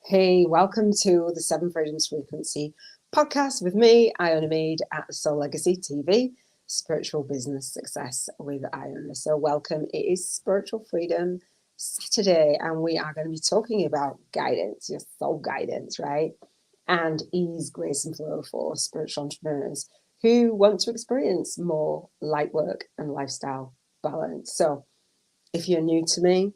Hey, welcome to the Seven Freedoms Frequency podcast with me, Iona Meade at Soul Legacy TV, Spiritual Business Success with Iona. So welcome. It is Spiritual Freedom Saturday, and we are going to be talking about guidance, your soul guidance, right? And ease, grace, and flow for spiritual entrepreneurs who want to experience more light work and lifestyle balance. So if you're new to me,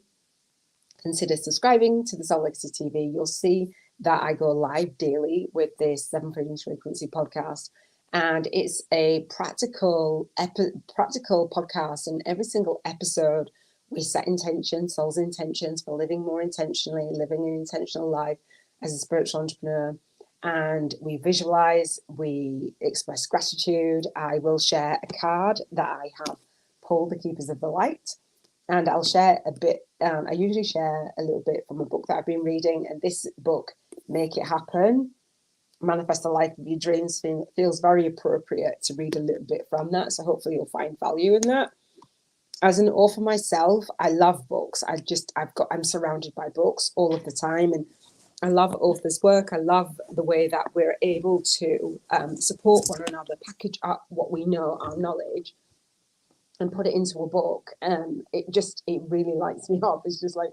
consider subscribing to the Soul Legacy TV. You'll see that I go live daily with this Seven Freedoms Frequency podcast. And it's a practical podcast. And every single episode, we set intentions, soul's intentions for living more intentionally, living an intentional life as a spiritual entrepreneur. And we visualize, we express gratitude. I will share a card that I have pulled, the Keepers of the Light. And I'll share a bit. I usually share a little bit from a book that I've been reading. And this book, Make It Happen, Manifest the Life of Your Dreams, feels very appropriate to read a little bit from that. So hopefully you'll find value in that. As an author myself, I love books. I'm surrounded by books all of the time. And I love authors' work. I love the way that we're able to support one another, package up what we know, our knowledge, and put it into a book. It really lights me up. It's just like,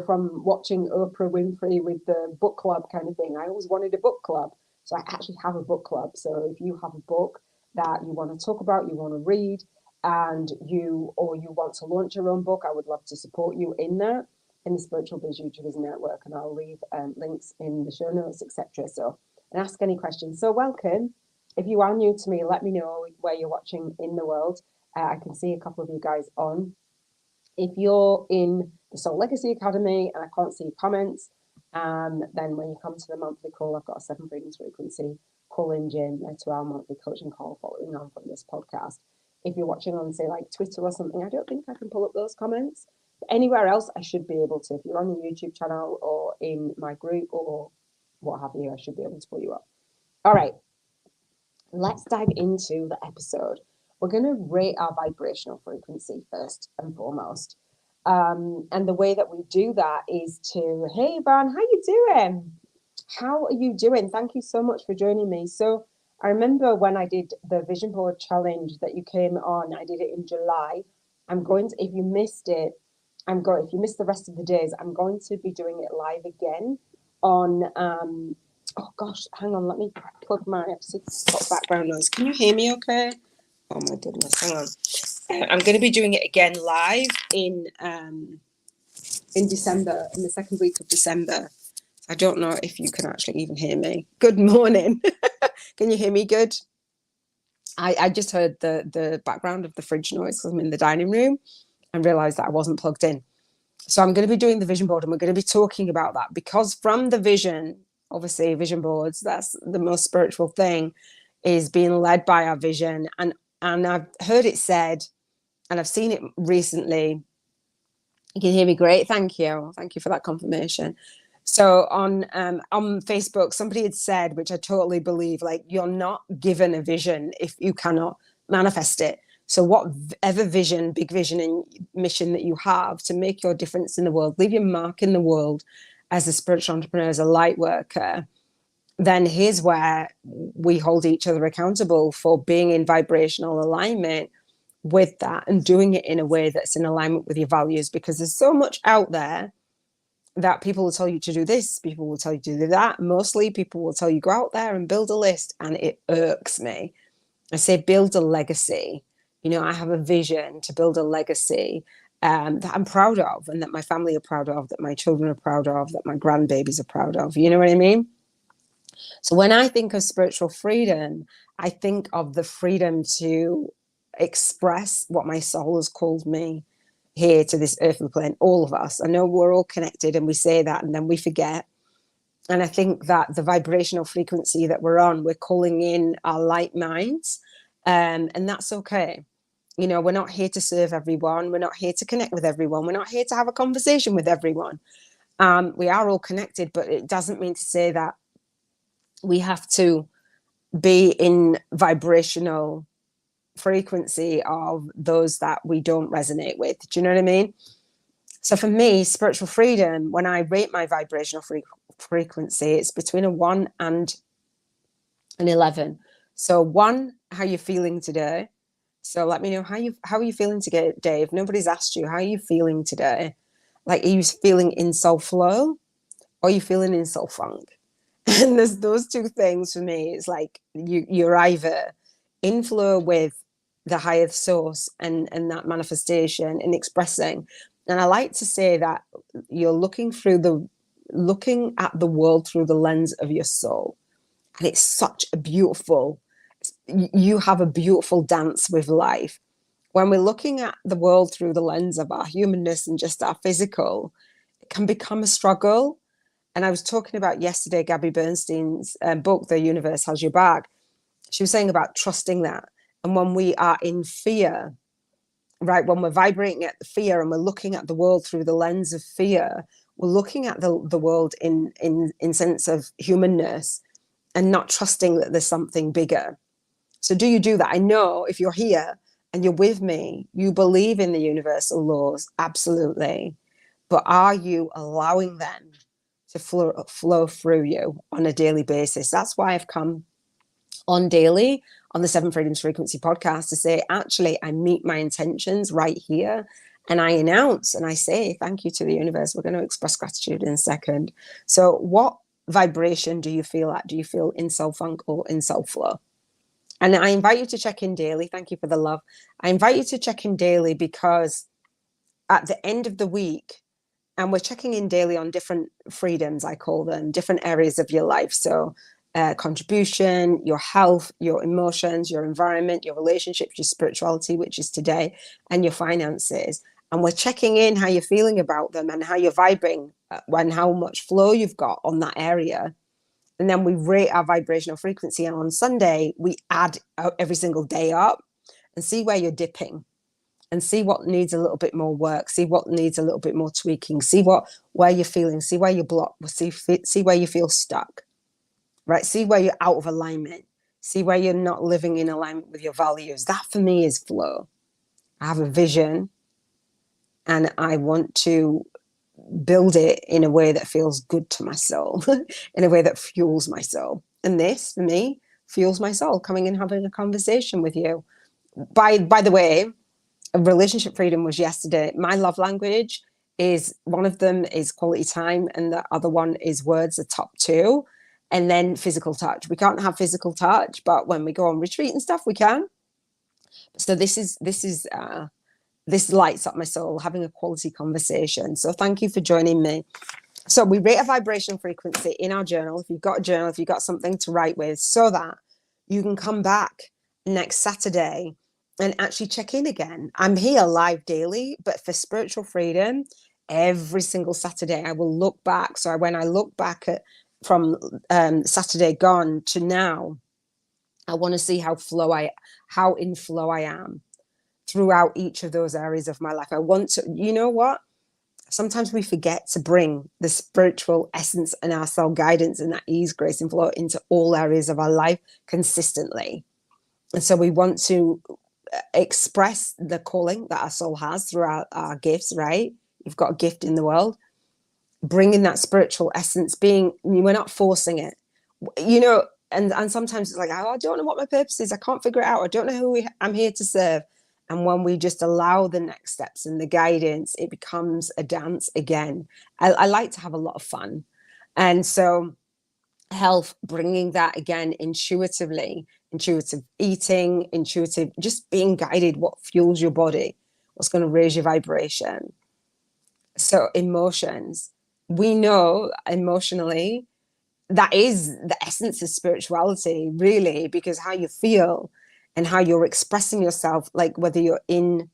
from watching Oprah Winfrey with the book club kind of thing. I always wanted a book club. So I actually have a book club. So if you have a book that you want to talk about, you want to read, you want to launch your own book, I would love to support you in that, in the Spiritual Biz YouTubers Network. And I'll leave links in the show notes, etc. So, and ask any questions. So welcome. If you are new to me, let me know where you're watching in the world. I can see a couple of you guys on. If you're in the Soul Legacy Academy and I can't see comments, then when you come to the monthly call, I've got a Seven Freedoms Frequency call-in gym, a 2-hour monthly coaching call following on from this podcast. If you're watching on, say, like Twitter or something, I don't think I can pull up those comments. But anywhere else, I should be able to. If you're on the YouTube channel or in my group or what have you, I should be able to pull you up. All right, let's dive into the episode. We're going to rate our vibrational frequency first and foremost. And the way that we do that is to, hey, Van, how you doing? How are you doing? Thank you so much for joining me. So I remember when I did the Vision Board Challenge that you came on, I did it in July. If you missed it, if you missed the rest of the days, I'm going to be doing it live again on, oh gosh, hang on, let me plug my episode background noise. Can you hear me okay? Oh my goodness, hang on. I'm going to be doing it again live in December, in the second week of December. I don't know if you can actually even hear me. Good morning. Can you hear me good? I just heard the background of the fridge noise because I'm in the dining room and realised that I wasn't plugged in. So I'm going to be doing the vision board and we're going to be talking about that because from the vision, obviously vision boards, that's the most spiritual thing, is being led by our vision. And I've heard it said, and I've seen it recently. You can hear me great. Thank you. Thank you for that confirmation. So on Facebook, somebody had said, which I totally believe, like, you're not given a vision if you cannot manifest it. So whatever vision, big vision and mission that you have to make your difference in the world, leave your mark in the world as a spiritual entrepreneur, as a light worker, then here's where we hold each other accountable for being in vibrational alignment with that and doing it in a way that's in alignment with your values, because there's so much out there that people will tell you to do this, people will tell you to do that. Mostly people will tell you go out there and build a list, and it irks me. I say build a legacy. I have a vision to build a legacy that I'm proud of, and that my family are proud of, that my children are proud of, that my grandbabies are proud of. You know what I mean? So when I think of spiritual freedom, I think of the freedom to express what my soul has called me here to this earthly plane, all of us. I know we're all connected and we say that and then we forget. And I think that the vibrational frequency that we're on, we're calling in our light minds, and that's okay. We're not here to serve everyone. We're not here to connect with everyone. We're not here to have a conversation with everyone. We are all connected, but it doesn't mean to say that we have to be in vibrational frequency of those that we don't resonate with. Do you know what I mean? So for me, spiritual freedom, when I rate my vibrational frequency, it's between a 1 and an 11. So 1, how you feeling today? So let me know how are you feeling today, Dave? Nobody's asked you, how are you feeling today? Like, are you feeling in soul flow, or are you feeling in soul funk? And there's those two things for me. It's like you're either in flow with the higher source and that manifestation and expressing. And I like to say that you're looking at the world through the lens of your soul. And it's such a beautiful, you have a beautiful dance with life. When we're looking at the world through the lens of our humanness and just our physical, it can become a struggle. And I was talking about yesterday, Gabby Bernstein's book, The Universe Has Your Back. She was saying about trusting that. And when we are in fear, right, when we're vibrating at the fear and we're looking at the world through the lens of fear, we're looking at the world in sense of humanness and not trusting that there's something bigger. So do you do that? I know if you're here and you're with me, you believe in the universal laws, absolutely. But are you allowing them to flow through you on a daily basis? That's why I've come on daily on the Seven Freedoms Frequency podcast to say, actually, I meet my intentions right here. And I announce and I say, thank you to the universe. We're going to express gratitude in a second. So what vibration do you feel at? Do you feel in soul funk or in soul flow? And I invite you to check in daily. Thank you for the love. I invite you to check in daily because at the end of the week, and we're checking in daily on different freedoms, I call them, different areas of your life. So contribution, your health, your emotions, your environment, your relationships, your spirituality, which is today, and your finances. And we're checking in how you're feeling about them and how you're vibing and how much flow you've got on that area. And then we rate our vibrational frequency. And on Sunday, we add every single day up and see where you're dipping and see what needs a little bit more work, see what needs a little bit more tweaking, see where you're feeling, see where you're blocked, see where you feel stuck, right? See where you're out of alignment, see where you're not living in alignment with your values. That for me is flow. I have a vision and I want to build it in a way that feels good to my soul, in a way that fuels my soul. And this, for me, fuels my soul, coming and having a conversation with you. By the way, relationship freedom was yesterday. My love language is, one of them is quality time, and the other one is words, the top two, and then physical touch. We can't have physical touch, but when we go on retreat and stuff, we can. So this lights up my soul, having a quality conversation. So thank you for joining me. So we rate a vibration frequency in our journal. If you've got a journal, if you've got something to write with, so that you can come back next Saturday and actually check in again. I'm here live daily, but for spiritual freedom, every single Saturday, I will look back. So when I look back at from Saturday gone to now, I want to see how in flow I am throughout each of those areas of my life. I want to, you know what? Sometimes we forget to bring the spiritual essence and our soul guidance and that ease, grace, and flow into all areas of our life consistently. And so we want to express the calling that our soul has through our gifts, right? You've got a gift in the world. Bringing that spiritual essence, we're not forcing it, you know, and sometimes it's like, oh, I don't know what my purpose is. I can't figure it out. I don't know who I'm here to serve. And when we just allow the next steps and the guidance, it becomes a dance again. I like to have a lot of fun. And so health, bringing that again intuitive eating, just being guided, what fuels your body, what's going to raise your vibration. So emotions, we know emotionally, that is the essence of spirituality, really, because how you feel and how you're expressing yourself, like whether you're in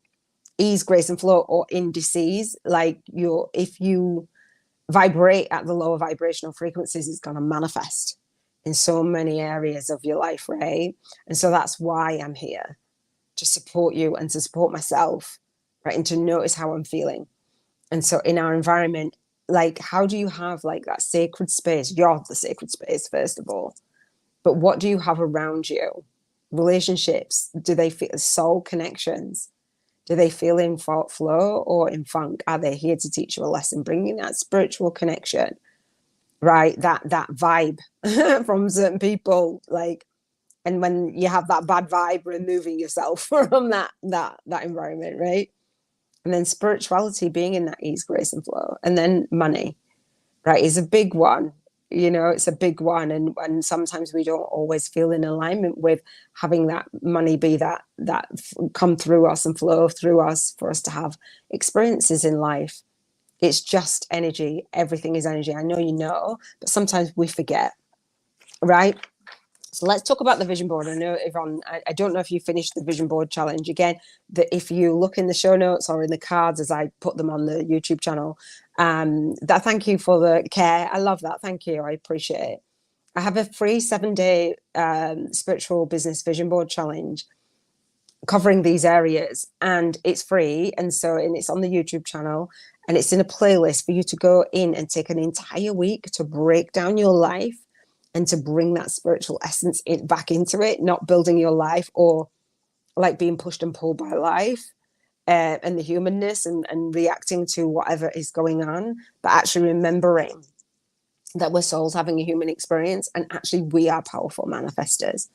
ease, grace, and flow or in disease, like if you vibrate at the lower vibrational frequencies, it's going to manifest in so many areas of your life, right? And so that's why I'm here, to support you and to support myself, right? And to notice how I'm feeling. And so in our environment, like, how do you have like that sacred space? You're the sacred space, first of all. But what do you have around you? Relationships, do they feel soul connections? Do they feel in flow or in funk? Are they here to teach you a lesson, bringing that spiritual connection, right? That vibe from certain people, like, and when you have that bad vibe, removing yourself from that environment, right? And then spirituality, being in that ease, grace, and flow. And then money, right, is a big one. It's a big one. And sometimes we don't always feel in alignment with having that money be that come through us and flow through us for us to have experiences in life. It's just energy. Everything is energy. I know, but sometimes we forget, right? So let's talk about the vision board. I know, Yvonne, I don't know if you finished the vision board challenge. Again, that if you look in the show notes or in the cards as I put them on the YouTube channel, that thank you for the care. I love that. Thank you. I appreciate it. I have a free 7-day spiritual business vision board challenge covering these areas, and it's free. And it's on the YouTube channel, and it's in a playlist for you to go in and take an entire week to break down your life and to bring that spiritual essence back into it, not building your life or like being pushed and pulled by life and the humanness and reacting to whatever is going on, but actually remembering that we're souls having a human experience, and actually we are powerful manifestors.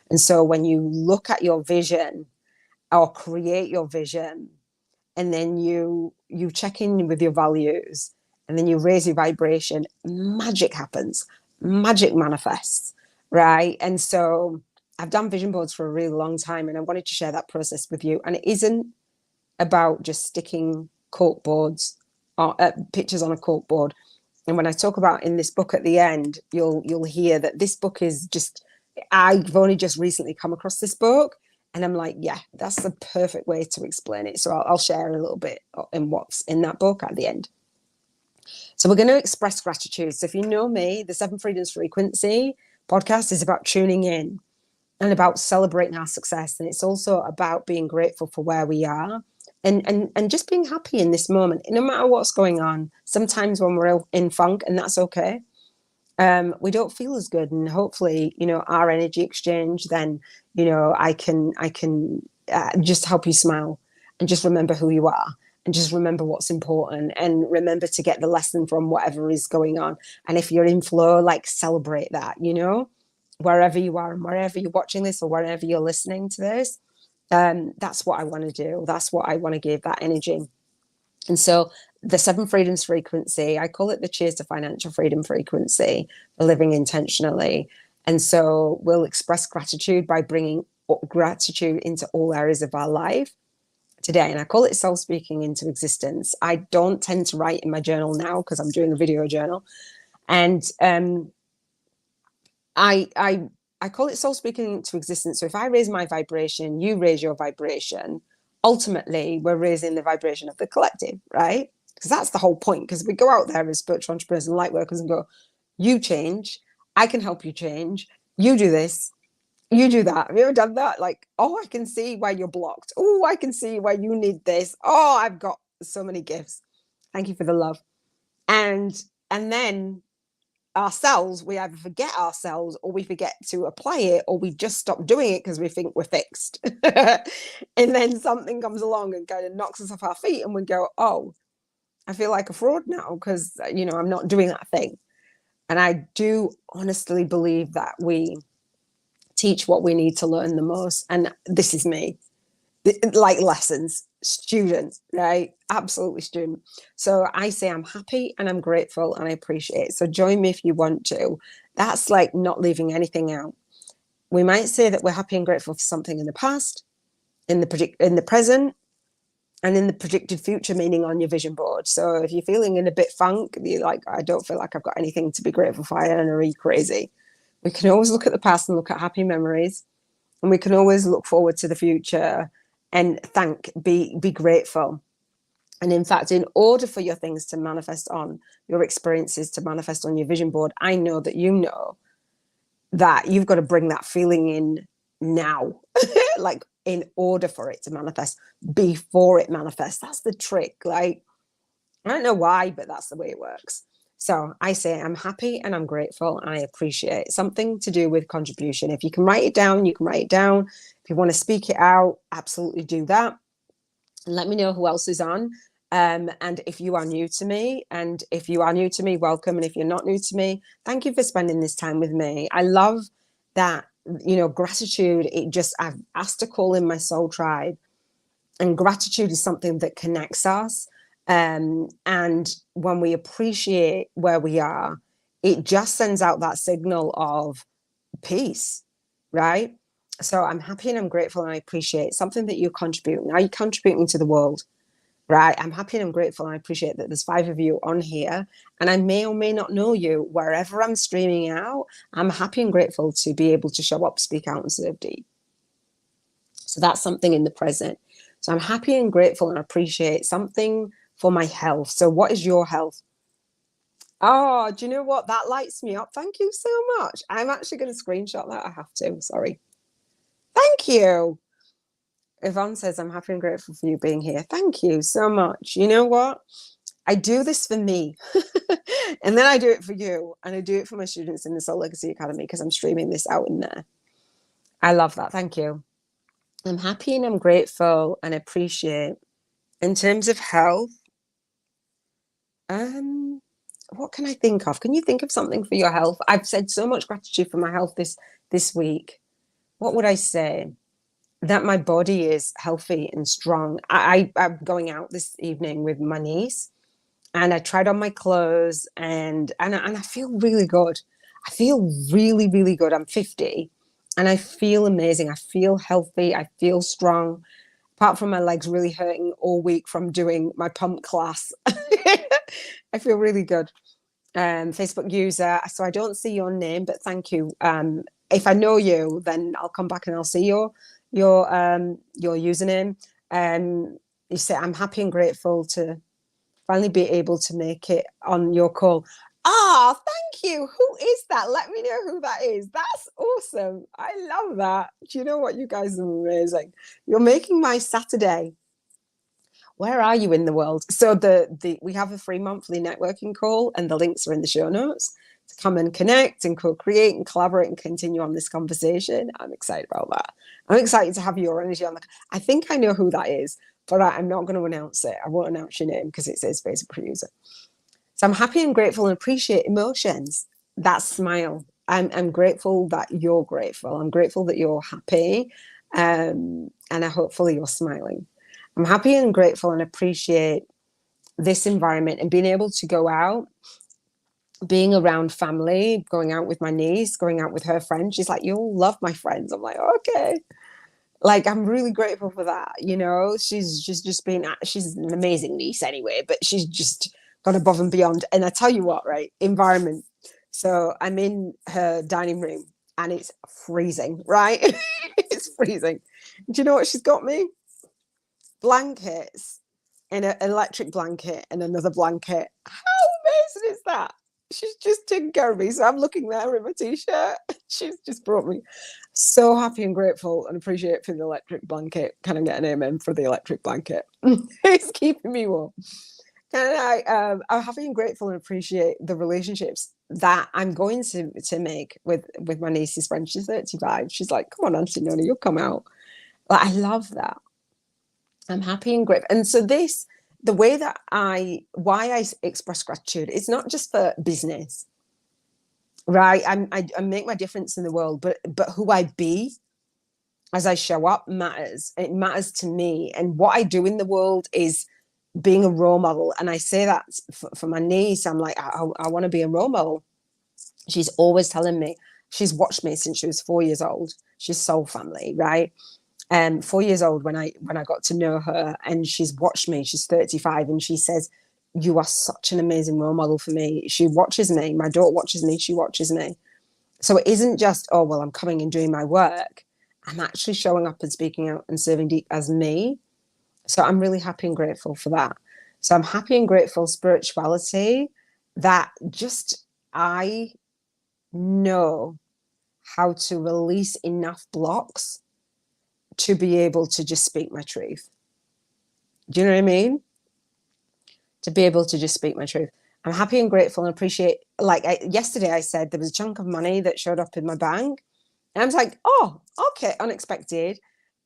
And so when you look at your vision or create your vision, and then you check in with your values, and then you raise your vibration, magic happens. Magic manifests, right? And so I've done vision boards for a really long time, and I wanted to share that process with you. And it isn't about just sticking cork boards or pictures on a cork board. And when I talk about in this book at the end, you'll hear that this book is just, I've only just recently come across this book, and I'm like, yeah, that's the perfect way to explain it. So I'll share a little bit in what's in that book at the end. So we're going to express gratitude. So if you know me, the 7 Freedoms Frequency podcast is about tuning in and about celebrating our success. And it's also about being grateful for where we are and just being happy in this moment, no matter what's going on. Sometimes when we're in funk, and that's okay, we don't feel as good. And hopefully, our energy exchange, then, I can just help you smile and just remember who you are. And just remember what's important, and remember to get the lesson from whatever is going on. And if you're in flow, like, celebrate that, wherever you are and wherever you're watching this or wherever you're listening to this. That's what I want to do. That's what I want to give, that energy. And so the 7 Freedoms Frequency, I call it the Cheers to Financial Freedom Frequency for living intentionally. And so we'll express gratitude by bringing gratitude into all areas of our life today. And I call it self-speaking into existence. I don't tend to write in my journal now because I'm doing a video journal. And I call it self-speaking into existence. So if I raise my vibration, you raise your vibration. Ultimately, we're raising the vibration of the collective, right? Because that's the whole point. Because we go out there as spiritual entrepreneurs and light workers and go, you change, I can help you change, you do this, you do that. Have you ever done that? Like, oh, I can see why you're blocked. Oh, I can see why you need this. Oh, I've got so many gifts. Thank you for the love. And then ourselves, we either forget ourselves, or we forget to apply it, or we just stop doing it because we think we're fixed. And then something comes along and kind of knocks us off our feet, and we go, oh, I feel like a fraud now because, I'm not doing that thing. And I do honestly believe that we teach what we need to learn the most. And this is me, like lessons, student, right? Absolutely student. So I say I'm happy and I'm grateful and I appreciate it. So join me if you want to. That's like not leaving anything out. We might say that we're happy and grateful for something in the past, in the present, and in the predicted future, meaning on your vision board. So if you're feeling in a bit funk, you're like, I don't feel like I've got anything to be grateful for, and are you crazy? We can always look at the past and look at happy memories, and we can always look forward to the future and be grateful. And in fact, in order for your things to manifest on your experiences, to manifest on your vision board, I know that that you've got to bring that feeling in now, like in order for it to manifest, before it manifests. That's the trick. Like, I don't know why, but that's the way it works. So I say I'm happy and I'm grateful and I appreciate. Something to do with contribution. If you can write it down, you can write it down. If you want to speak it out, absolutely do that. let me know who else is on. And if you are new to me, welcome. And if you're not new to me, thank you for spending this time with me. I love that, gratitude. I've asked to call in my soul tribe, and gratitude is something that connects us. And when we appreciate where we are, it just sends out that signal of peace, right? So I'm happy and I'm grateful and I appreciate something that you're contributing. Are you contributing to the world? Right. I'm happy and I'm grateful and I appreciate that there's 5 of you on here, and I may or may not know you. Wherever I'm streaming out, I'm happy and grateful to be able to show up, speak out, and serve deep. So that's something in the present. So I'm happy and grateful and appreciate something for my health. So what is your health? Oh, do you know what? That lights me up. Thank you so much. I'm actually going to screenshot that. I have to. Sorry. Thank you. Yvonne says, I'm happy and grateful for you being here. Thank you so much. You know what? I do this for me. And then I do it for you. And I do it for my students in the Soul Legacy Academy because I'm streaming this out in there. I love that. Thank you. I'm happy and I'm grateful and appreciate. In terms of health, what can I think of? Can you think of something for your health? I've said so much gratitude for my health this week. What would I say? That my body is healthy and strong. I'm going out this evening with my niece, and I tried on my clothes, and I feel really good. I feel really, really good. I'm 50, and I feel amazing. I feel healthy. I feel strong. Apart from my legs really hurting all week from doing my pump class, I feel really good. Facebook user. So I don't see your name, but thank you. If I know you, then I'll come back and I'll see your username. You say, I'm happy and grateful to finally be able to make it on your call. Ah, thank you. Who is that? Let me know who that is. That's awesome. I love that. Do you know what? You guys are amazing. You're making my Saturday. Where are you in the world? So we have a free monthly networking call, and the links are in the show notes to come and connect and co-create and collaborate and continue on this conversation. I'm excited about that. I'm excited to have your energy on. I think I know who that is, but I'm not going to announce it. I won't announce your name because it says Facebook user. So I'm happy and grateful and appreciate emotions. That smile. I'm grateful that you're grateful. I'm grateful that you're happy, and hopefully you're smiling. I'm happy and grateful and appreciate this environment and being able to go out, being around family, going out with my niece, going out with her friends. She's like, you'll love my friends. I'm like, okay. Like, I'm really grateful for that. She's just been, she's an amazing niece anyway, but she's just gone above and beyond. And I tell you what, right? Environment. So I'm in her dining room and it's freezing, right? It's freezing. Do you know what she's got me? Blankets, and an electric blanket and another blanket. How amazing is that? She's just taking care of me. So I'm looking there in my t-shirt. She's just brought me. So happy and grateful and appreciate for the electric blanket. Can I get an amen for the electric blanket? It's keeping me warm. I'm happy and grateful and appreciate the relationships that I'm going to make with my niece's friend. She's 35. She's like, come on, Auntie Nona, you'll come out. Like, I love that. I'm happy and grateful. And so the way that why I express gratitude, it's not just for business, right? I make my difference in the world, but who I be as I show up matters. It matters to me. And what I do in the world is being a role model. And I say that for my niece. I'm like, I want to be a role model. She's always telling me, she's watched me since she was 4 years old. She's soul family, right? 4 years old when I got to know her, and she's watched me. She's 35, and she says, you are such an amazing role model for me. She watches me. My daughter watches me. She watches me. So it isn't just, oh, well, I'm coming and doing my work. I'm actually showing up and speaking out and serving deep as me. So I'm really happy and grateful for that. So I'm happy and grateful spirituality, that just I know how to release enough blocks to be able to just speak my truth. Do you know what I mean? To be able to just speak my truth. I'm happy and grateful and appreciate, yesterday I said there was a chunk of money that showed up in my bank. And I was like, oh, okay, unexpected.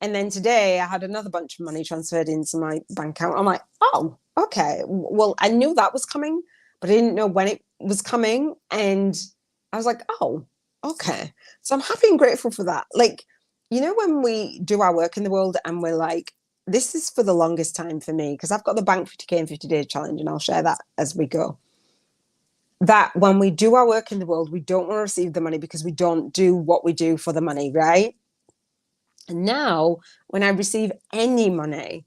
And then today I had another bunch of money transferred into my bank account. I'm like, oh, okay. Well, I knew that was coming, but I didn't know when it was coming. And I was like, oh, okay. So I'm happy and grateful for that. Like, you know, when we do our work in the world and we're like, this is for the longest time for me, because I've got the Bank 50K and 50 Day Challenge, and I'll share that as we go. That when we do our work in the world, we don't want to receive the money because we don't do what we do for the money, right? And now when I receive any money,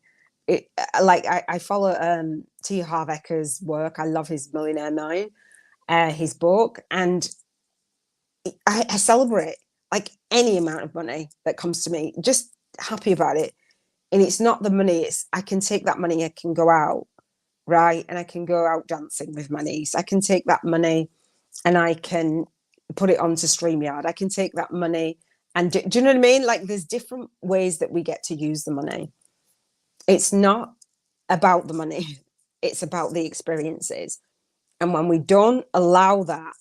I follow T. Harv Eker's work. I love his Millionaire Mind, his book, and I celebrate like any amount of money that comes to me, just happy about it. And it's not the money, it's I can take that money, I can go out, right? And I can go out dancing with my niece. I can take that money and I can put it onto StreamYard. I can take that money and do you know what I mean? Like there's different ways that we get to use the money. It's not about the money, it's about the experiences. And when we don't allow that,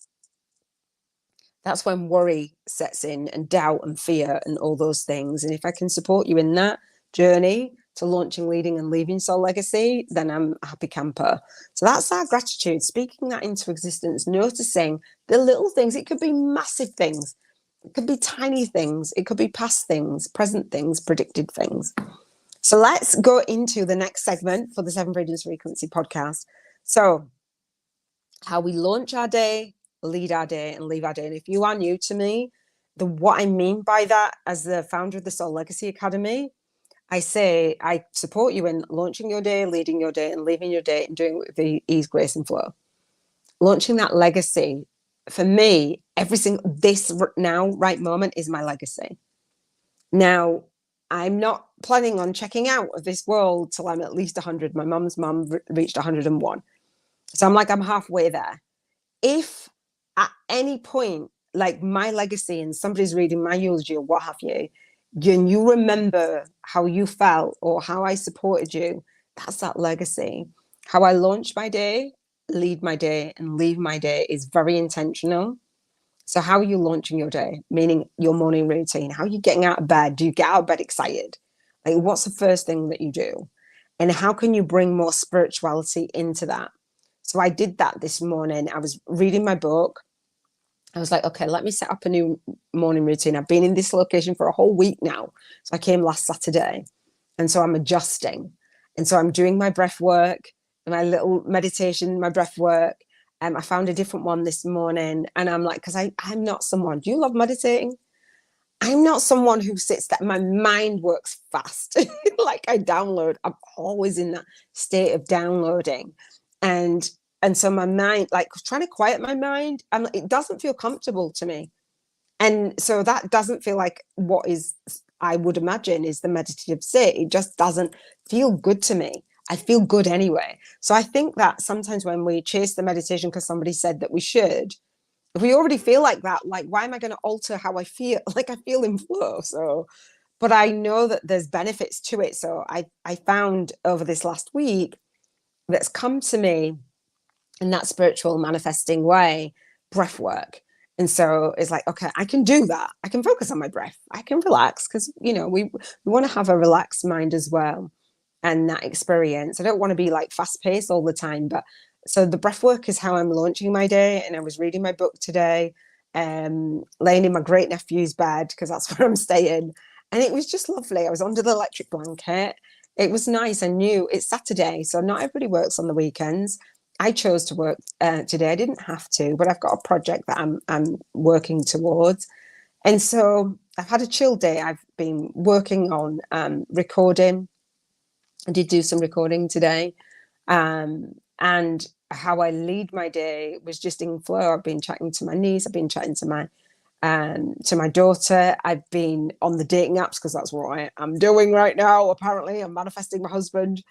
that's when worry sets in and doubt and fear and all those things. And if I can support you in that journey to launching, leading and leaving Soul Legacy, then I'm a happy camper. So that's our gratitude, speaking that into existence, noticing the little things. It could be massive things. It could be tiny things. It could be past things, present things, predicted things. So let's go into the next segment for the Seven Freedoms Frequency podcast. So how we launch our day, lead our day and leave our day. And if you are new to me, what I mean by that, as the founder of the Soul Legacy Academy, I say I support you in launching your day, leading your day and leaving your day and doing it with ease, grace and flow. Launching that legacy, for me, this now right moment is my legacy. Now, I'm not planning on checking out of this world till I'm at least 100. My mum's mum reached 101. So I'm halfway there. If at any point, like my legacy and somebody's reading my eulogy or what have you, and you remember how you felt or how I supported you, that's that legacy. How I launch my day, lead my day and leave my day is very intentional. So how are you launching your day? Meaning your morning routine. How are you getting out of bed? Do you get out of bed excited? Like what's the first thing that you do? And how can you bring more spirituality into that? So I did that this morning. I was reading my book. I was like, okay, let me set up a new morning routine. I've been in this location for a whole week now. So I came last Saturday. And so I'm adjusting. And so I'm doing my breath work, my little meditation, my breath work. I found a different one this morning. And I'm like, because I'm not someone, do you love meditating? I'm not someone who sits there. My mind works fast. Like I download. I'm always in that state of downloading. And so my mind, like trying to quiet my mind, it doesn't feel comfortable to me. And so that doesn't feel like what is, I would imagine, is the meditative state. It just doesn't feel good to me. I feel good anyway. So I think that sometimes when we chase the meditation because somebody said that we should, if we already feel like that, like, why am I going to alter how I feel? Like I feel in flow. So, but I know that there's benefits to it. So I found over this last week that's come to me in that spiritual manifesting way, breath work. And so it's like, okay, I can do that. I can focus on my breath. I can relax because, you know, we want to have a relaxed mind as well. And that experience, I don't want to be like fast paced all the time, but so the breath work is how I'm launching my day. And I was reading my book today, laying in my great nephew's bed because that's where I'm staying. And it was just lovely. I was under the electric blanket. It was nice. I knew it's Saturday, so not everybody works on the weekends. I chose to work today. I didn't have to, but I've got a project that I'm working towards. And so I've had a chill day. I've been working on recording. I did do some recording today. And how I lead my day was just in flow. I've been chatting to my niece. I've been chatting to my daughter. I've been on the dating apps because that's what I'm doing right now. Apparently, I'm manifesting my husband,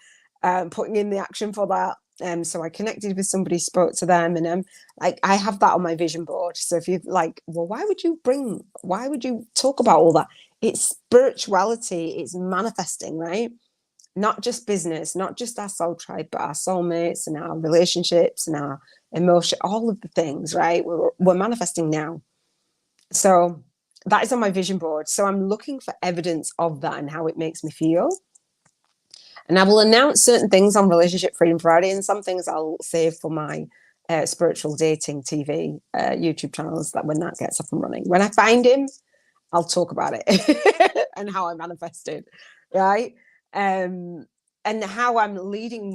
putting in the action for that. So I connected with somebody, spoke to them, and like I have that on my vision board. So if you're like, well, why would you talk about all that? It's spirituality, it's manifesting, right? Not just business, not just our soul tribe, but our soulmates and our relationships and our emotion, all of the things, right? We're manifesting now. So that is on my vision board. So I'm looking for evidence of that and how it makes me feel. And I will announce certain things on Relationship Freedom Friday, and some things I'll save for my spiritual dating TV YouTube channels, that when that gets up and running. When I find him, I'll talk about it and how I manifested, right? And how I'm leaving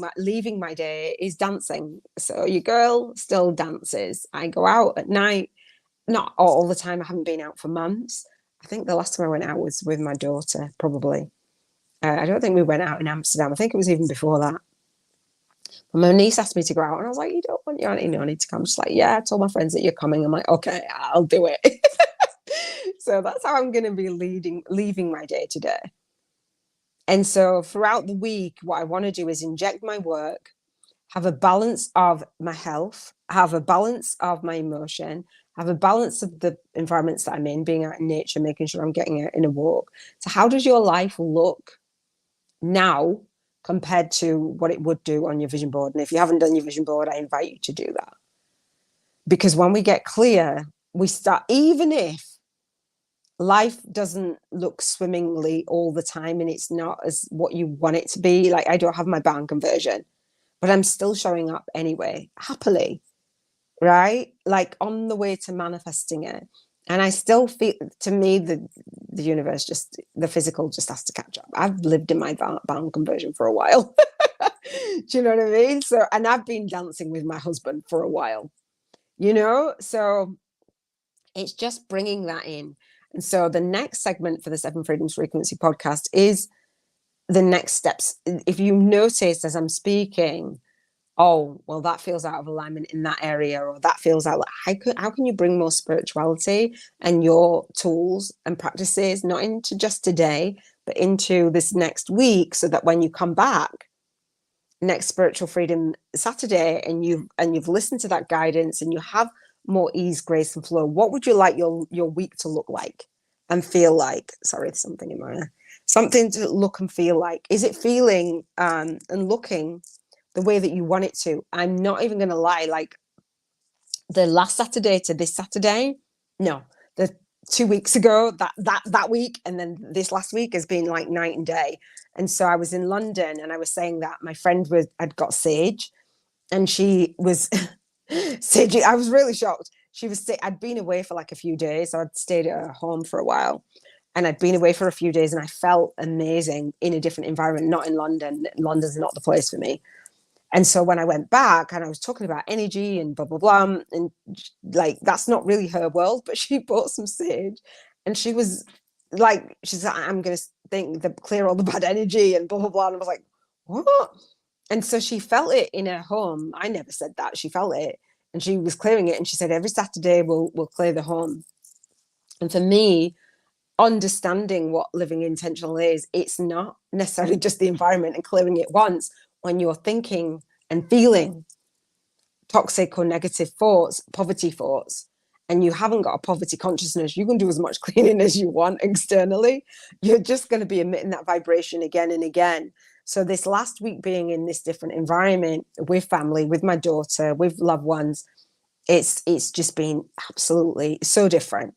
my day is dancing. So your girl still dances. I go out at night, not all the time. I haven't been out for months. I think the last time I went out was with my daughter, probably. I don't think we went out in Amsterdam. I think it was even before that. But my niece asked me to go out, and I was like, "You don't want your auntie Noni to come?" She's like, "Yeah, I told my friends that you're coming." I'm like, "Okay, I'll do it." So that's how I'm going to be leaving my day today. And so throughout the week, what I want to do is inject my work, have a balance of my health, have a balance of my emotion, have a balance of the environments that I'm in, being out in nature, making sure I'm getting out in a walk. So how does your life look now compared to what it would do on your vision board? And if you haven't done your vision board, I invite you to do that. Because when we get clear, we start, even if life doesn't look swimmingly all the time and it's not as what you want it to be, like I don't have my bank conversion, but I'm still showing up anyway, happily, right? Like on the way to manifesting it. And I still feel, to me, the universe, just the physical just has to catch up. I've lived in my bank conversion for a while. Do you know what I mean? So, and I've been dancing with my husband for a while, so it's just bringing that in. And so the next segment for the Seven Freedoms Frequency podcast is the next steps. If you notice as I'm speaking, oh, well, that feels out of alignment in that area, or that feels out, how can you bring more spirituality and your tools and practices, not into just today, but into this next week, so that when you come back next Spiritual Freedom Saturday and you've listened to that guidance and you have more ease, grace, and flow, what would you like your week to look like and feel like? Sorry, there's something in my ear. Something to look and feel like. Is it feeling and looking the way that you want it to? I'm not even going to lie, like the last Saturday to this Saturday, no, the 2 weeks ago, that week, and then this last week has been like night and day. And so I was in London and I was saying that my friend had got Sage, and she was Sage. I was really shocked. I'd been away for like a few days. So I'd stayed at her home for a while, and I'd been away for a few days, and I felt amazing in a different environment, not in London. London's not the place for me. And so when I went back and I was talking about energy and blah, blah, blah, and like, that's not really her world, but she bought some sage, and she was like, she's like, I'm going to clear all the bad energy and blah, blah, blah. And I was like, what? And so she felt it in her home. I never said that. She felt it and she was clearing it. And she said, every Saturday we'll clear the home. And for me, understanding what living intentional is, it's not necessarily just the environment and clearing it once. When you're thinking and feeling toxic or negative thoughts, poverty thoughts, and you haven't got a poverty consciousness, you can do as much cleaning as you want externally. You're just going to be emitting that vibration again and again. So this last week, being in this different environment with family, with my daughter, with loved ones, it's just been absolutely so different.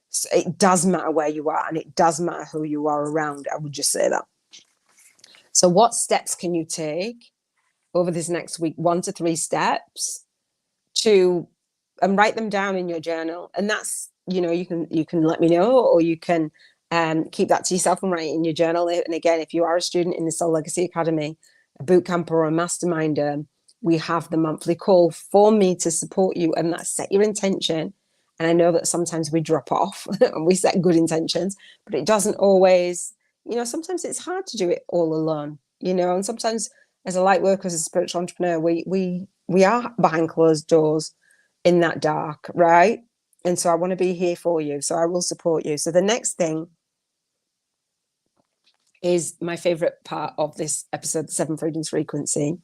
So it does matter where you are, and it does matter who you are around. I would just say that. So what steps can you take over this next week? 1 to 3 steps to write them down in your journal. And that's, you can let me know, or you can keep that to yourself and write it in your journal. And again, if you are a student in the Soul Legacy Academy, a bootcamp or a masterminder, we have the monthly call for me to support you, and that's set your intention. And I know that sometimes we drop off and we set good intentions, but it doesn't always, sometimes it's hard to do it all alone, and sometimes as a light worker, as a spiritual entrepreneur, we are behind closed doors in that dark, right? And so I want to be here for you. So I will support you. So the next thing is my favorite part of this episode, the Seven Freedoms Frequency.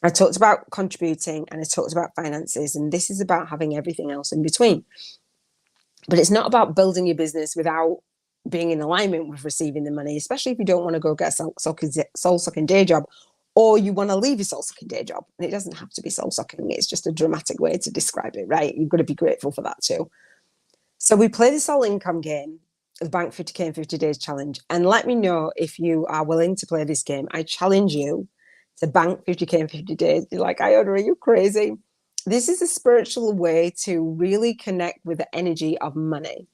I talked about contributing and I talked about finances, and this is about having everything else in between. But it's not about building your business without being in alignment with receiving the money, especially if you don't want to go get a soul-sucking day job, or you want to leave your soul-sucking day job. And it doesn't have to be soul-sucking. It's just a dramatic way to describe it, right? You've got to be grateful for that too. So we play the soul income game, the Bank 50K in 50 Days Challenge. And let me know if you are willing to play this game. I challenge you to bank 50K in 50 days. You're like, Iona, are you crazy? This is a spiritual way to really connect with the energy of money.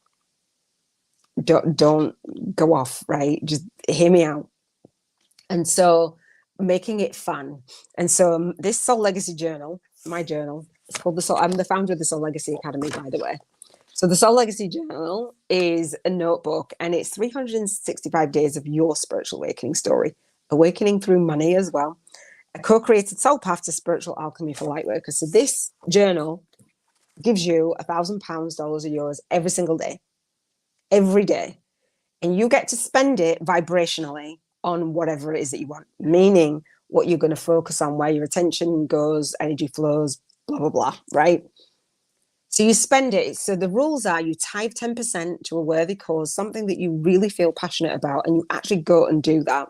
Don't go off, right? Just hear me out. And so making it fun. And so this Soul Legacy journal, my journal, it's called the Soul. I'm the founder of the Soul Legacy Academy, by the way. So the Soul Legacy Journal is a notebook, and it's 365 days of your spiritual awakening story, awakening through money as well. A co-created soul path to spiritual alchemy for lightworkers. So this journal gives you £1,000, dollars, or euros every single day, every day. And you get to spend it vibrationally on whatever it is that you want, meaning what you're going to focus on, where your attention goes, energy flows, blah, blah, blah, right? So you spend it. So the rules are you tithe 10% to a worthy cause, something that you really feel passionate about, and you actually go and do that.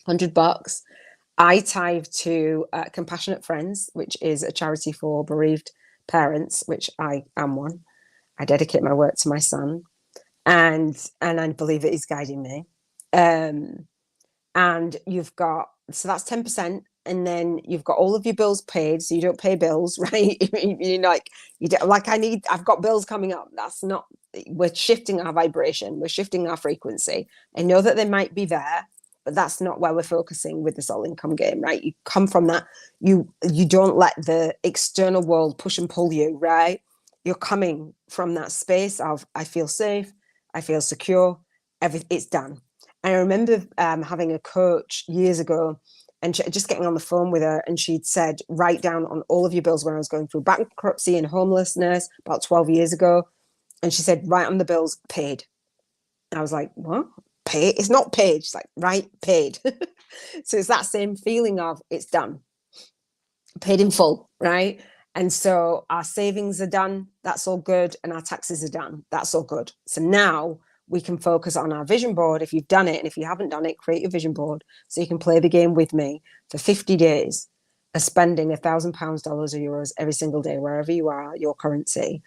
$100. I tithe to Compassionate Friends, which is a charity for bereaved parents, which I am one. I dedicate my work to my son, and I believe that he's guiding me. And you've got, so that's 10%. And then you've got all of your bills paid, so you don't pay bills, right? You're like, you don't, like, I've got bills coming up. That's not, we're shifting our vibration, we're shifting our frequency. I know that they might be there, but that's not where we're focusing with the soul income game, right? You come from that, you don't let the external world push and pull you, right? You're coming from that space of, I feel safe, I feel secure, it's done. And I remember having a coach years ago, and just getting on the phone with her, and she'd said, write down on all of your bills when I was going through bankruptcy and homelessness about 12 years ago. And she said, write on the bills, paid. I was like, what? Paid? It's not paid. She's like, right, paid. So it's that same feeling of it's done, paid in full, right? And so our savings are done. That's all good. And our taxes are done. That's all good. So now we can focus on our vision board. If you've done it, and if you haven't done it, create your vision board so you can play the game with me for 50 days of spending £1,000, dollars, or euros every single day, wherever you are, your currency.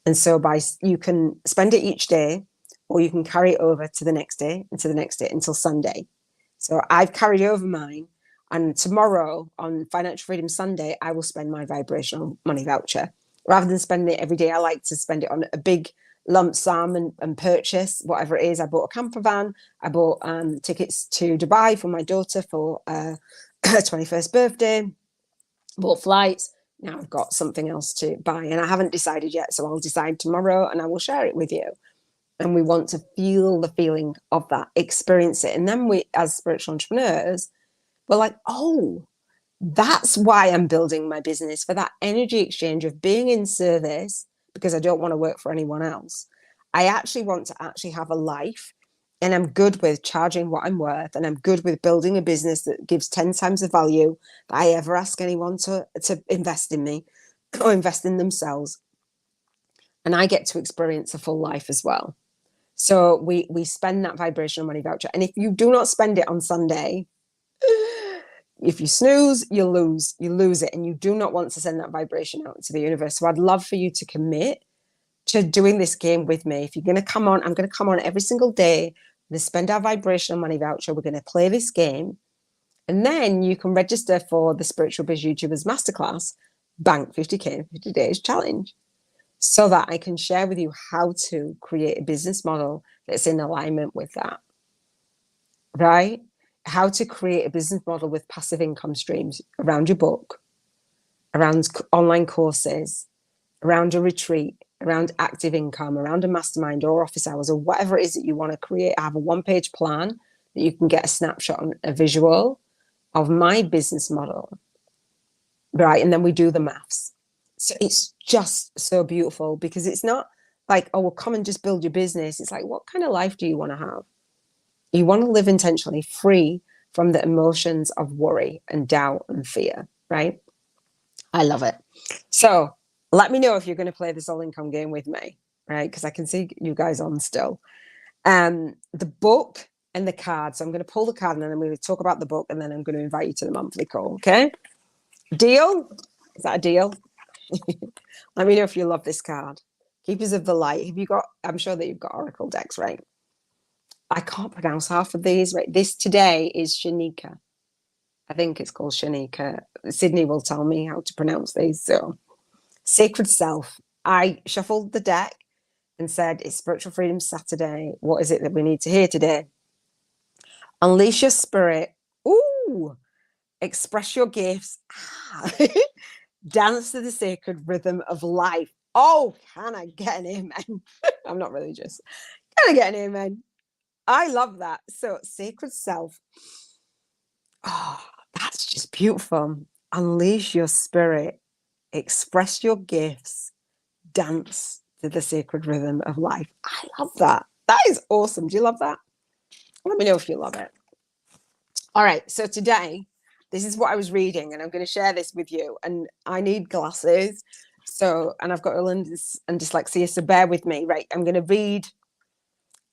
And so you can spend it each day, or you can carry it over to the next day and to the next day until Sunday. So I've carried over mine. And tomorrow on Financial Freedom Sunday, I will spend my vibrational money voucher. Rather than spending it every day, I like to spend it on a big lump sum and purchase whatever it is. I bought a camper van. I bought tickets to Dubai for my daughter for her 21st birthday. Bought flights. Now I've got something else to buy, and I haven't decided yet. So I'll decide tomorrow, and I will share it with you. And we want to feel the feeling of that, experience it. And then we, as spiritual entrepreneurs, we're like, oh, that's why I'm building my business, for that energy exchange of being in service, because I don't want to work for anyone else. I actually want to actually have a life, and I'm good with charging what I'm worth, and I'm good with building a business that gives 10 times the value that I ever ask anyone to invest in me or invest in themselves. And I get to experience a full life as well. So we spend that vibrational money voucher. And if you do not spend it on Sunday, if you snooze, you lose it. And you do not want to send that vibration out to the universe. So I'd love for you to commit to doing this game with me. If you're going to come on, I'm going to come on every single day. We're going to spend our vibrational money voucher. We're going to play this game. And then you can register for the Spiritual Biz YouTubers Masterclass, Bank 50K in 50 Days Challenge, so that I can share with you how to create a business model that's in alignment with that, right? How to create a business model with passive income streams around your book, around online courses, around a retreat, around active income, around a mastermind or office hours, or whatever it is that you want to create. I have a one-page plan that you can get a snapshot on, a visual of my business model, right? And then we do the maths. So it's just so beautiful, because it's not like, oh, well, come and just build your business. It's like, what kind of life do you want to have? You want to live intentionally, free from the emotions of worry and doubt and fear, right? I love it. So let me know if you're going to play the soul income game with me, right? Because I can see you guys on still. The book and the card. So I'm going to pull the card, and then I'm going to talk about the book, and then I'm going to invite you to the monthly call. Okay? Deal? Is that a deal? Let me know if you love this card. Keepers of the light. Have you got, I'm sure that you've got Oracle decks, right? I can't pronounce half of these, right? This today is Shanika. I think it's called Shanika. Sydney will tell me how to pronounce these. So, Sacred Self. I shuffled the deck and said, it's Spiritual Freedom Saturday. What is it that we need to hear today? Unleash your spirit. Ooh. Express your gifts. Dance to the sacred rhythm of life. Oh, can I get an amen? I'm not religious. Can I get an amen? I love that. So, Sacred Self. Oh, that's just beautiful. Unleash your spirit. Express your gifts. Dance to the sacred rhythm of life. I love that. That is awesome. Do you love that? Let me know if you love it. All right. So today, this is what I was reading, and I'm going to share this with you. And I need glasses. So, and I've got Olympus and dyslexia, so bear with me, right? I'm going to read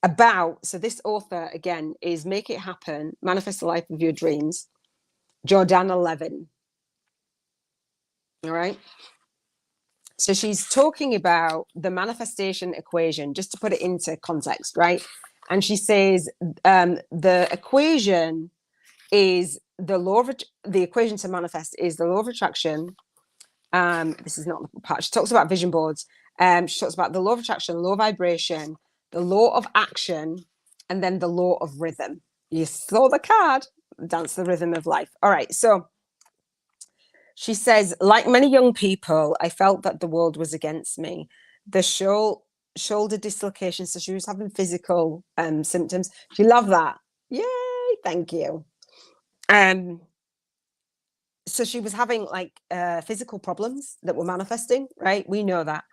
about, so this author, again, is Make It Happen, Manifest the Life of Your Dreams, Jordana Levin. All right. So she's talking about the manifestation equation, just to put it into context, right? And she says the equation is the law of the equation to manifest is the law of attraction. This is not the part. She talks about vision boards. She talks about the law of attraction, law of vibration, the law of action, and then the law of rhythm. You saw the card. Dance the rhythm of life. All right. So she says, like many young people, I felt that the world was against me. The shoulder dislocation. So she was having physical symptoms. She loved that. Yay. Thank you. So she was having like physical problems that were manifesting, right? We know that.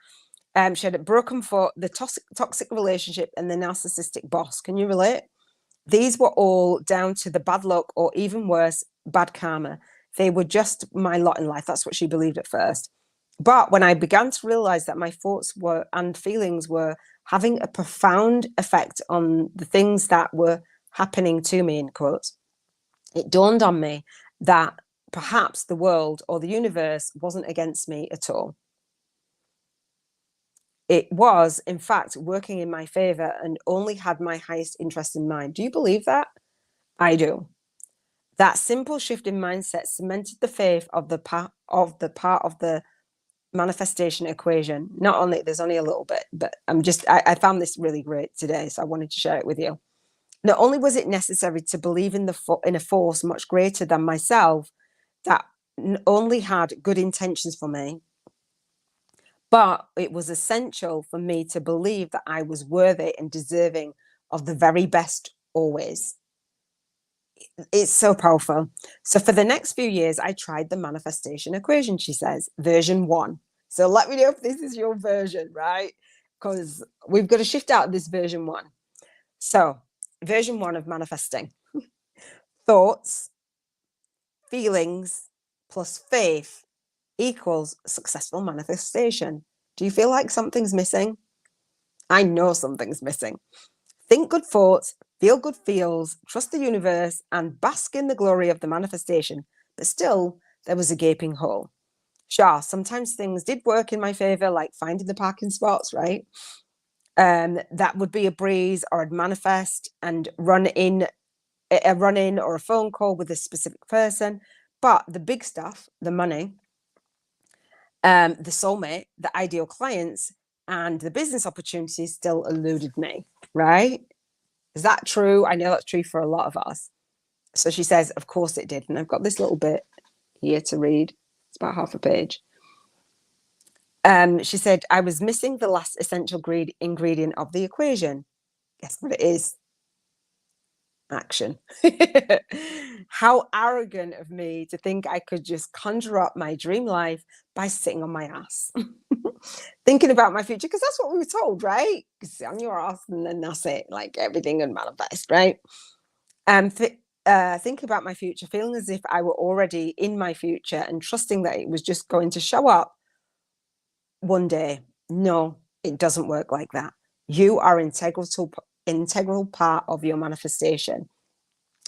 She had a broken foot, the toxic relationship, and the narcissistic boss. Can you relate? These were all down to the bad luck, or even worse, bad karma. They were just my lot in life. That's what she believed at first. But when I began to realize that my thoughts were and feelings were having a profound effect on the things that were happening to me, in quotes, it dawned on me that perhaps the world or the universe wasn't against me at all. It was, in fact, working in my favor and only had my highest interest in mind. Do you believe that? I do. That simple shift in mindset cemented the faith of the part of the manifestation equation. Not only, there's only a little bit, but I found this really great today, so I wanted to share it with you. Not only was it necessary to believe in a force much greater than myself that only had good intentions for me, but it was essential for me to believe that I was worthy and deserving of the very best always. It's so powerful. So for the next few years, I tried the manifestation equation, she says, version 1. So let me know if this is your version, right? Because we've got to shift out of this version 1. So version 1 of manifesting. Thoughts, feelings plus faith equals successful manifestation. Do you feel like something's missing? I know something's missing. Think good thoughts, feel good feels, trust the universe, and bask in the glory of the manifestation. But still, there was a gaping hole. Sure, sometimes things did work in my favor, like finding the parking spots, right? That would be a breeze, or I'd manifest and run in or a phone call with a specific person. But the big stuff, the money, the soulmate, the ideal clients, and the business opportunities still eluded me, right? Is that true? I know that's true for a lot of us. So she says, of course it did. And I've got this little bit here to read. It's about half a page. She said, I was missing the last essential ingredient of the equation. Guess what it is? Action. How arrogant of me to think I could just conjure up my dream life by sitting on my ass. Thinking about my future, because that's what we were told, right? Sit on your ass and then that's it, like everything would manifest, right? Think about my future, feeling as if I were already in my future and trusting that it was just going to show up one day. No, it doesn't work like that. You are integral part of your manifestation.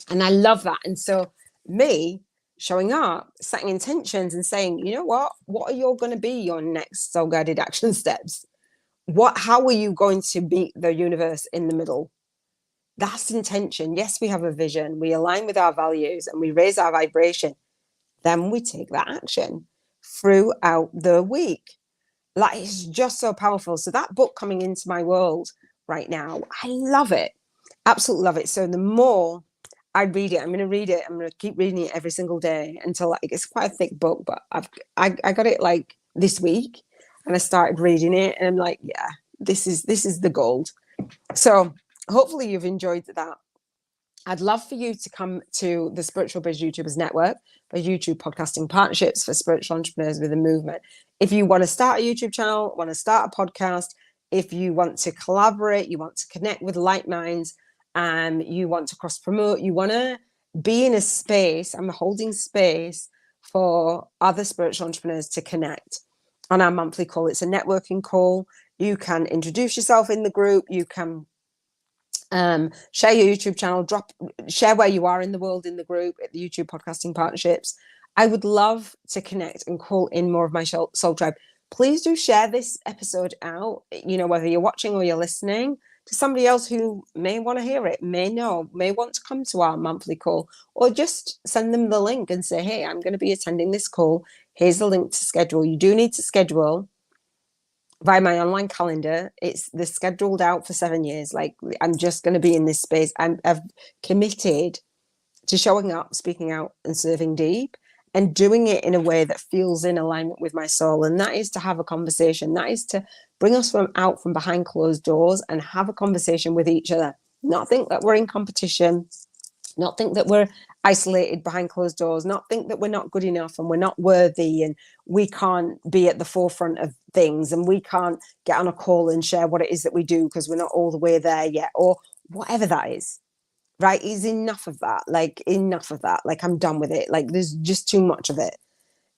And I love that. And so me showing up, setting intentions and saying, you know what are going to be your next soul guided action steps? how are you going to meet the universe in the middle? That's intention. Yes, we have a vision, we align with our values, and we raise our vibration. Then we take that action throughout the week. Like, it's just so powerful. So that book coming into my world right now, I love it. Absolutely love it. So the more I read it, I'm going to read it. I'm going to keep reading it every single day until, like, it's quite a thick book, but I got it like this week, and I started reading it, and I'm like, yeah, this is the gold. So hopefully you've enjoyed that. I'd love for you to come to the Spiritual Biz YouTubers Network for YouTube podcasting partnerships for spiritual entrepreneurs with a movement. If you want to start a YouTube channel, want to start a podcast, if you want to collaborate, you want to connect with like minds, you want to cross promote, you want to be in a space, I'm holding space for other spiritual entrepreneurs to connect on our monthly call. It's a networking call. You can introduce yourself in the group. You can share your YouTube channel, share where you are in the world in the group at the YouTube podcasting partnerships. I would love to connect and call in more of my soul tribe. Please do share this episode out, whether you're watching or you're listening, to somebody else who may want to hear it, may want to come to our monthly call, or just send them the link and say, hey, I'm going to be attending this call. Here's the link to schedule. You do need to schedule via my online calendar. They're scheduled out for 7 years. Like, I'm just going to be in this space. I've committed to showing up, speaking out, and serving deep, and doing it in a way that feels in alignment with my soul. And that is to have a conversation. That is to bring us out from behind closed doors and have a conversation with each other. Not think that we're in competition, not think that we're isolated behind closed doors, not think that we're not good enough and we're not worthy and we can't be at the forefront of things and we can't get on a call and share what it is that we do because we're not all the way there yet, or whatever that is. Right? Is enough of that. Like, enough of that. Like, I'm done with it. Like, there's just too much of it.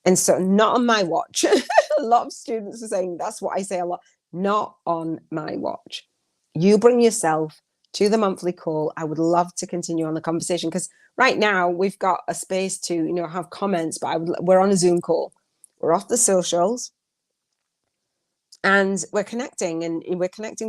And so, not on my watch. A lot of students are saying, that's what I say a lot. Not on my watch. You bring yourself to the monthly call. I would love to continue on the conversation, because right now we've got a space to, have comments, but we're on a Zoom call. We're off the socials, and we're connecting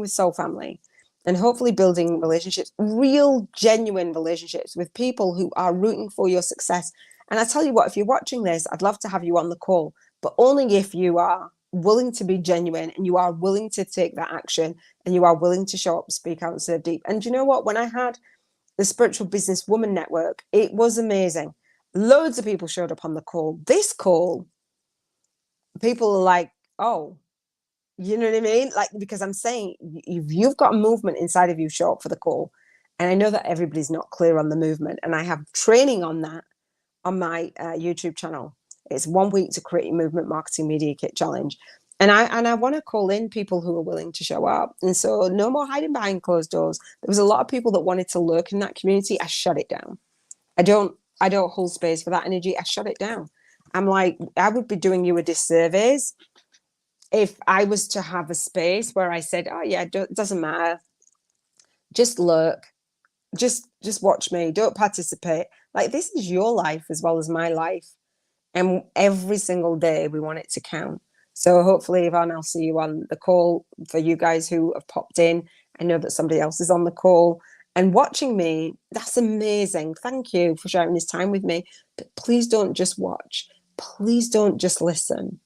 with Soul Family, and hopefully building relationships, real, genuine relationships with people who are rooting for your success. And I tell you what, if you're watching this, I'd love to have you on the call, but only if you are willing to be genuine and you are willing to take that action and you are willing to show up, speak out, and serve deep. And you know what? When I had the Spiritual Business Woman Network, it was amazing. Loads of people showed up on the call. This call, people are like, oh, you know what I mean? Like, because I'm saying, if you've got a movement inside of you, show up for the call. And I know that everybody's not clear on the movement. And I have training on that on my YouTube channel. It's 1 week to create a movement marketing media kit challenge. And I want to call in people who are willing to show up. And so no more hiding behind closed doors. There was a lot of people that wanted to lurk in that community. I shut it down. I don't hold space for that energy. I shut it down. I'm like, I would be doing you a disservice if I was to have a space where I said, oh yeah, it doesn't matter, just lurk, just watch me, don't participate. Like, this is your life as well as my life, and every single day we want it to count. So hopefully, Yvonne, I'll see you on the call. For you guys who have popped in, I know that somebody else is on the call and watching me. That's amazing. Thank you for sharing this time with me. But please don't just watch. Please don't just listen.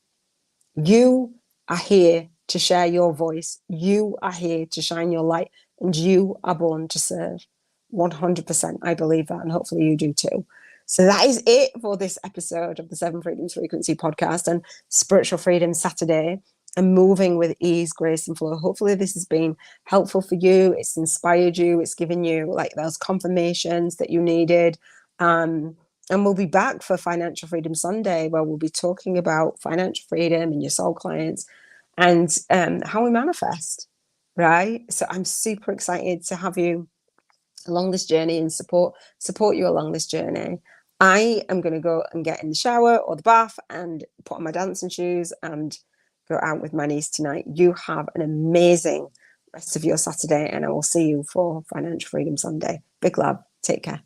You are here to share your voice. You are here to shine your light, and you are born to serve. 100%. I believe that, and hopefully you do too. So that is it for this episode of the Seven Freedoms Frequency podcast and Spiritual Freedom Saturday, and moving with ease, grace, and flow. Hopefully this has been helpful for you. It's inspired you. It's given you like those confirmations that you needed. And we'll be back for Financial Freedom Sunday, where we'll be talking about financial freedom and your soul clients and how we manifest, right? So I'm super excited to have you along this journey and support you along this journey. I am going to go and get in the shower or the bath and put on my dancing shoes and go out with my niece tonight. You have an amazing rest of your Saturday, and I will see you for Financial Freedom Sunday. Big love. Take care.